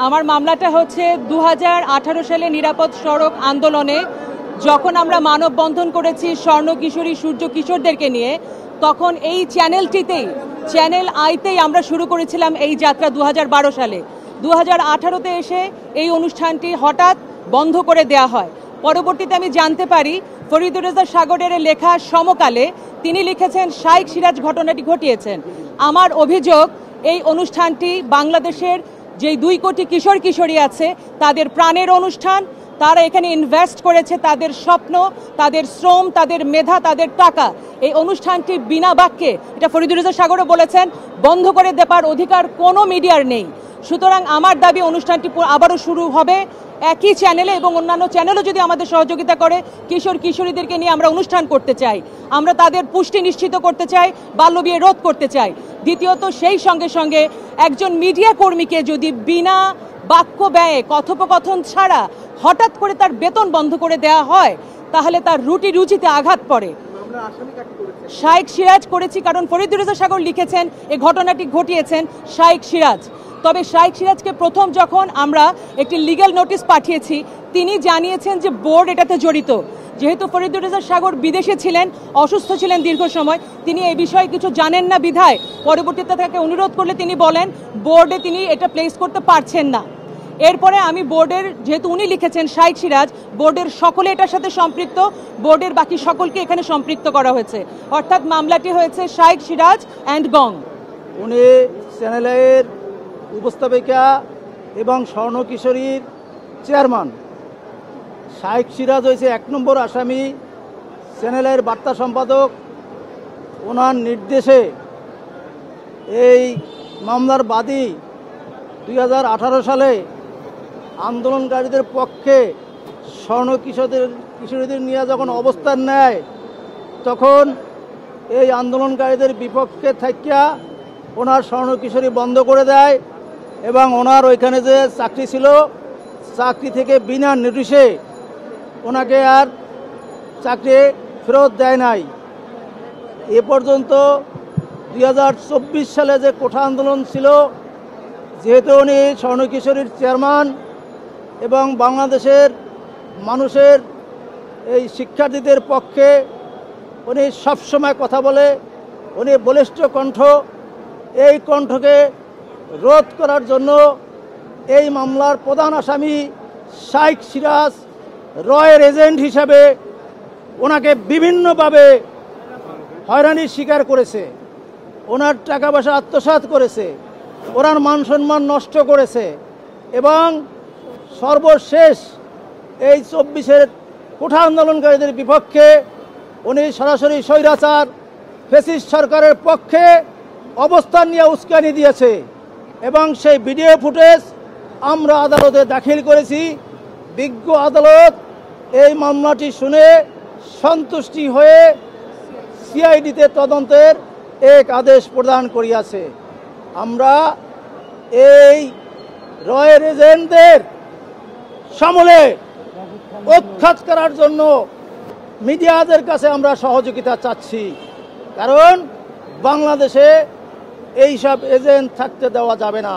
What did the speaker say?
আমার মামলাটা হচ্ছে 2018 সালে নিরাপদ সড়ক আন্দোলনে যখন আমরা মানববন্ধন করেছি স্বর্ণ কিশোরী সূর্য কিশোরদেরকে নিয়ে, তখন এই চ্যানেলটিতেই, চ্যানেল আইতেই আমরা শুরু করেছিলাম এই যাত্রা 2012 সালে। 2018তে এসে এই অনুষ্ঠানটি হঠাৎ বন্ধ করে দেয়া হয়। পরবর্তীতে আমি জানতে পারি ফরিদুর রেজা সাগরের লেখা সমকালে তিনি লিখেছেন শাইখ সিরাজ ঘটনাটি ঘটিয়েছেন। আমার অভিযোগ, এই অনুষ্ঠানটি বাংলাদেশের যে 2 কোটি কিশোর কিশোরী আছে তাদের প্রাণের অনুষ্ঠান। তারা এখানে ইনভেস্ট করেছে তাদের স্বপ্ন, তাদের শ্রম, তাদের মেধা, তাদের টাকা। এই অনুষ্ঠানটি বিনা বাক্যে, এটা ফরিদুর রেজা সাগরও বলেছেন, বন্ধ করে দেবার অধিকার কোনো মিডিয়ার নেই। সুতরাং আমার দাবি অনুষ্ঠানটি আবারও শুরু হবে একই চ্যানেলে, এবং অন্যান্য চ্যানেলও যদি আমাদের সহযোগিতা করে। কিশোর কিশোরীদেরকে নিয়ে আমরা অনুষ্ঠান করতে চাই, আমরা তাদের পুষ্টি নিশ্চিত করতে চাই, বাল্যবিয়ে রোধ করতে চাই। দ্বিতীয়ত, সেই সঙ্গে সঙ্গে একজন মিডিয়া কর্মীকে যদি বিনা বাক্য ব্যয়ে, কথোপকথন ছাড়া হঠাৎ করে তার বেতন বন্ধ করে দেওয়া হয়, তাহলে তার রুচিতে আঘাত পড়ে। শাইখ সিরাজ করেছি কারণ ফরিদুর রেজা সাগর লিখেছেন এই ঘটনাটি ঘটিয়েছেন শাইখ সিরাজ। তবে শাইখ সিরাজকে প্রথম যখন আমরা একটি লিগ্যাল নোটিশ পাঠিয়েছি, তিনি জানিয়েছেন যে বোর্ড এটাতে জড়িত। যেহেতু ফরিদুর রেজা সাগর বিদেশে ছিলেন, অসুস্থ ছিলেন দীর্ঘ সময়, তিনি এই বিষয়ে কিছু জানেন না বিধায় পরবর্তীতে তাকে অনুরোধ করলে তিনি বলেন বোর্ডে তিনি এটা প্লেস করতে পারছেন না। এরপরে আমি বোর্ডের, যেহেতু উনি লিখেছেন শাইখ সিরাজ, বোর্ডের সকলে এটার সাথে সম্পৃক্ত, বোর্ডের বাকি সকলকে এখানে সম্পৃক্ত করা হয়েছে। অর্থাৎ মামলাটি হয়েছে শাইখ সিরাজ অ্যান্ড গং। উনি চ্যানেলের উপস্থাপিকা এবং স্বর্ণ কিশোরীর চেয়ারম্যান। শাইখ সিরাজ হয়েছে 1 নম্বর আসামি, চ্যানেলের বার্তা সম্পাদক। ওনার নির্দেশে এই মামলার বাদী 2018 সালে আন্দোলনকারীদের পক্ষে স্বর্ণ কিশোরীদের নিয়ে যখন অবস্থান নেয়, তখন এই আন্দোলনকারীদের বিপক্ষে থাকিয়া ওনার স্বর্ণ কিশোরী বন্ধ করে দেয়, এবং ওনার ওইখানে যে চাকরি ছিল, চাকরি থেকে বিনা নোটিশে ওনাকে আর চাকরি ফেরত দেয় নাই। এ পর্যন্ত 2024 সালে যে কোঠা আন্দোলন ছিল, যেহেতু উনি স্বর্ণ কিশোরীর চেয়ারম্যান এবং বাংলাদেশের মানুষের এই শিক্ষার্থীদের পক্ষে উনি সবসময় কথা বলে, উনি বলিষ্ঠ কণ্ঠ। এই কণ্ঠকে রোধ করার জন্য এই মামলার প্রধান আসামি শাইখ সিরাজ রয়ের এজেন্ট হিসাবে ওনাকে বিভিন্নভাবে হয়রানির শিকার করেছে, ওনার টাকা পয়সা আত্মসাৎ করেছে, ওনার মান সম্মান নষ্ট করেছে, এবং সর্বশেষ এই 24-এর কোঠা আন্দোলনকারীদের বিপক্ষে উনি সরাসরি স্বৈরাচার ফ্যাসিস্ট সরকারের পক্ষে অবস্থান নিয়ে উস্কানি দিয়েছে। এবং সেই ভিডিও ফুটেজ আমরা আদালতে দাখিল করেছি। বিজ্ঞ আদালত এই মামলাটি শুনে সন্তুষ্টি হয়ে সিআইডিতে তদন্তের এক আদেশ প্রদান করিয়াছে। আমরা এই রয়ের এজেন্টদের সমলে উৎখাত করার জন্য মিডিয়াদের কাছে আমরা সহযোগিতা চাচ্ছি, কারণ বাংলাদেশে এইসব এজেন্ট থাকতে দেওয়া যাবে না।